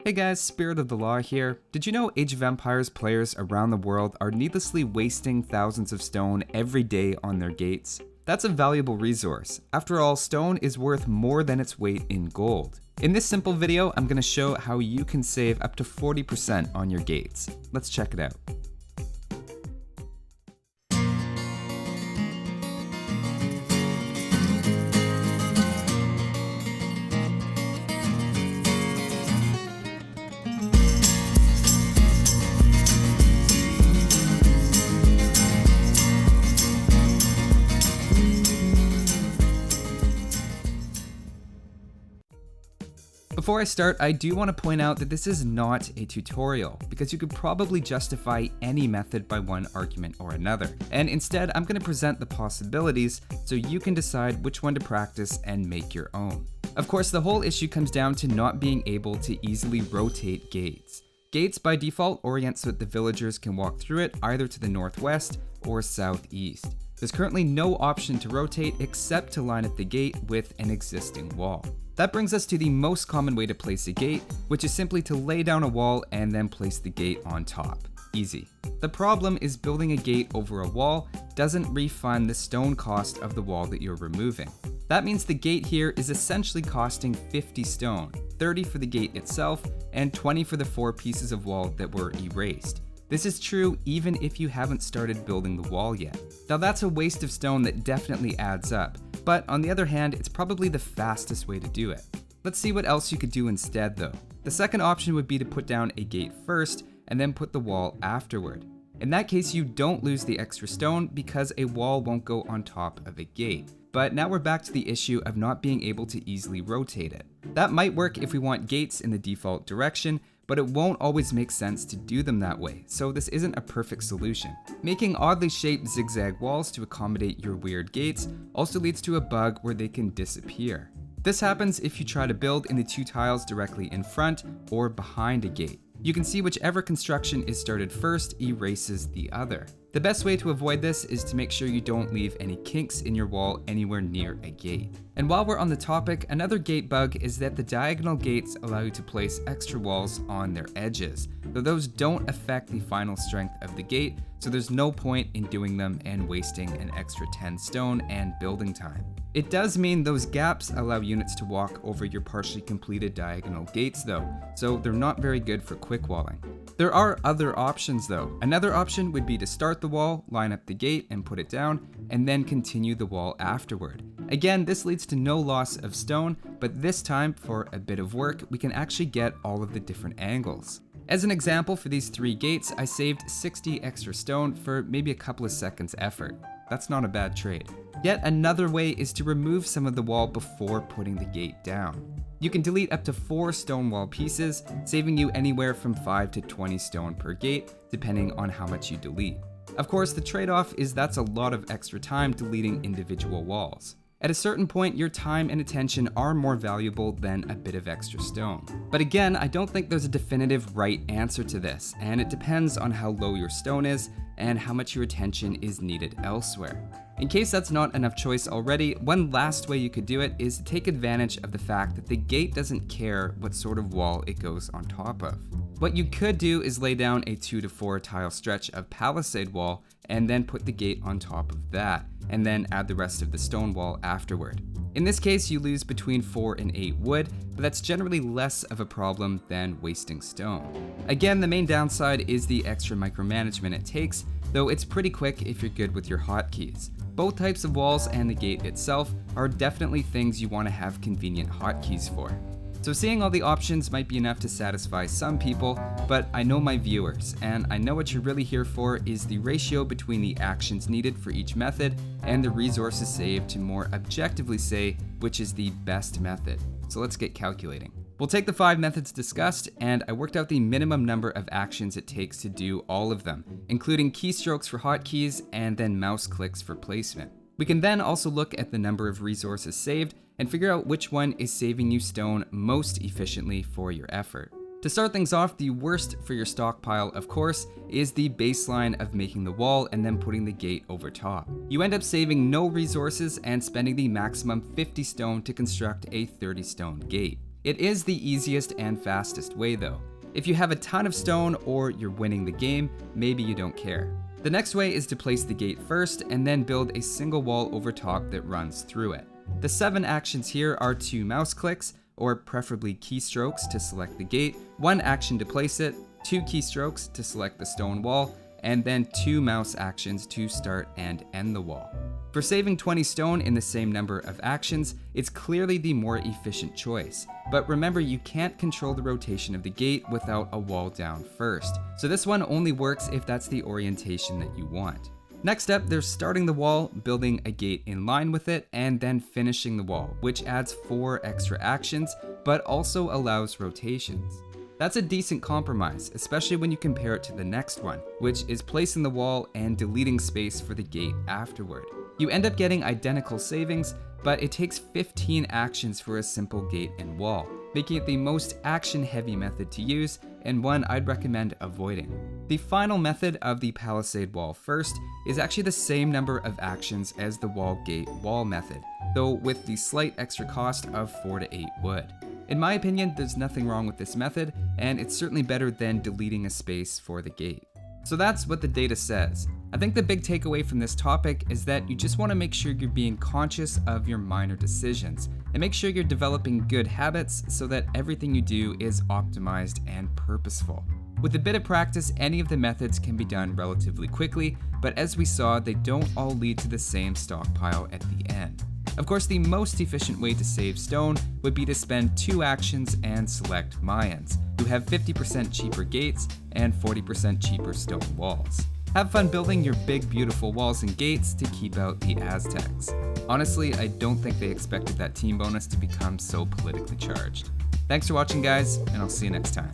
Hey guys, Spirit of the Law here. Did you know Age of Empires players around the world are needlessly wasting thousands of stone every day on their gates? That's a valuable resource. After all, stone is worth more than its weight in gold. In this simple video, I'm going to show how you can save up to 40% on your gates. Let's check it out. Before I start, I do want to point out that this is not a tutorial, because you could probably justify any method by one argument or another. And instead, I'm going to present the possibilities so you can decide which one to practice and make your own. Of course, the whole issue comes down to not being able to easily rotate gates. Gates by default orient so that the villagers can walk through it either to the northwest or southeast. There's currently no option to rotate except to line up the gate with an existing wall. That brings us to the most common way to place a gate, which is simply to lay down a wall and then place the gate on top. Easy. The problem is building a gate over a wall doesn't refund the stone cost of the wall that you're removing. That means the gate here is essentially costing 50 stone, 30 for the gate itself, and 20 for the 4 pieces of wall that were erased. This is true even if you haven't started building the wall yet. Now that's a waste of stone that definitely adds up, but on the other hand, it's probably the fastest way to do it. Let's see what else you could do instead though. The second option would be to put down a gate first and then put the wall afterward. In that case, you don't lose the extra stone because a wall won't go on top of a gate. But now we're back to the issue of not being able to easily rotate it. That might work if we want gates in the default direction, but it won't always make sense to do them that way, so this isn't a perfect solution. Making oddly shaped zigzag walls to accommodate your weird gates also leads to a bug where they can disappear. This happens if you try to build in the 2 tiles directly in front or behind a gate. You can see whichever construction is started first erases the other. The best way to avoid this is to make sure you don't leave any kinks in your wall anywhere near a gate. And while we're on the topic, another gate bug is that the diagonal gates allow you to place extra walls on their edges, though those don't affect the final strength of the gate, so there's no point in doing them and wasting an extra 10 stone and building time. It does mean those gaps allow units to walk over your partially completed diagonal gates though, so they're not very good for quick walling. There are other options though. Another option would be to start the wall, line up the gate and put it down, and then continue the wall afterward. Again, this leads to no loss of stone, but this time, for a bit of work, we can actually get all of the different angles. As an example, for these 3 gates, I saved 60 extra stone for maybe a couple of seconds effort. That's not a bad trade. Yet another way is to remove some of the wall before putting the gate down. You can delete up to 4 stone wall pieces, saving you anywhere from 5 to 20 stone per gate, depending on how much you delete. Of course, the trade-off is that's a lot of extra time deleting individual walls. At a certain point, your time and attention are more valuable than a bit of extra stone. But again, I don't think there's a definitive right answer to this, and it depends on how low your stone is and how much your attention is needed elsewhere. In case that's not enough choice already, one last way you could do it is to take advantage of the fact that the gate doesn't care what sort of wall it goes on top of. What you could do is lay down a 2 to 4 tile stretch of palisade wall and then put the gate on top of that, and then add the rest of the stone wall afterward. In this case, you lose between 4 and 8 wood, but that's generally less of a problem than wasting stone. Again, the main downside is the extra micromanagement it takes, though it's pretty quick if you're good with your hotkeys. Both types of walls and the gate itself are definitely things you want to have convenient hotkeys for. So seeing all the options might be enough to satisfy some people, but I know my viewers, and I know what you're really here for is the ratio between the actions needed for each method and the resources saved to more objectively say which is the best method. So let's get calculating. We'll take the 5 methods discussed, and I worked out the minimum number of actions it takes to do all of them, including keystrokes for hotkeys and then mouse clicks for placement. We can then also look at the number of resources saved and figure out which one is saving you stone most efficiently for your effort. To start things off, the worst for your stockpile, of course, is the baseline of making the wall and then putting the gate over top. You end up saving no resources and spending the maximum 50 stone to construct a 30 stone gate. It is the easiest and fastest way though. If you have a ton of stone or you're winning the game, maybe you don't care. The next way is to place the gate first and then build a single wall over top that runs through it. The 7 actions here are 2 mouse clicks, or preferably keystrokes to select the gate, 1 action to place it, 2 keystrokes to select the stone wall, and then 2 mouse actions to start and end the wall. For saving 20 stone in the same number of actions, it's clearly the more efficient choice. But remember, you can't control the rotation of the gate without a wall down first. So this one only works if that's the orientation that you want. Next up, there's starting the wall, building a gate in line with it, and then finishing the wall, which adds 4 extra actions, but also allows rotations. That's a decent compromise, especially when you compare it to the next one, which is placing the wall and deleting space for the gate afterward. You end up getting identical savings, but it takes 15 actions for a simple gate and wall, making it the most action-heavy method to use and one I'd recommend avoiding. The final method of the palisade wall first is actually the same number of actions as the wall gate wall method, though with the slight extra cost of 4 to 8 wood. In my opinion, there's nothing wrong with this method, and it's certainly better than deleting a space for the gate. So that's what the data says. I think the big takeaway from this topic is that you just want to make sure you're being conscious of your minor decisions, and make sure you're developing good habits so that everything you do is optimized and purposeful. With a bit of practice, any of the methods can be done relatively quickly, but as we saw, they don't all lead to the same stockpile at the end. Of course, the most efficient way to save stone would be to spend 2 actions and select Mayans, who have 50% cheaper gates and 40% cheaper stone walls. Have fun building your big, beautiful walls and gates to keep out the Aztecs. Honestly, I don't think they expected that team bonus to become so politically charged. Thanks for watching, guys, and I'll see you next time.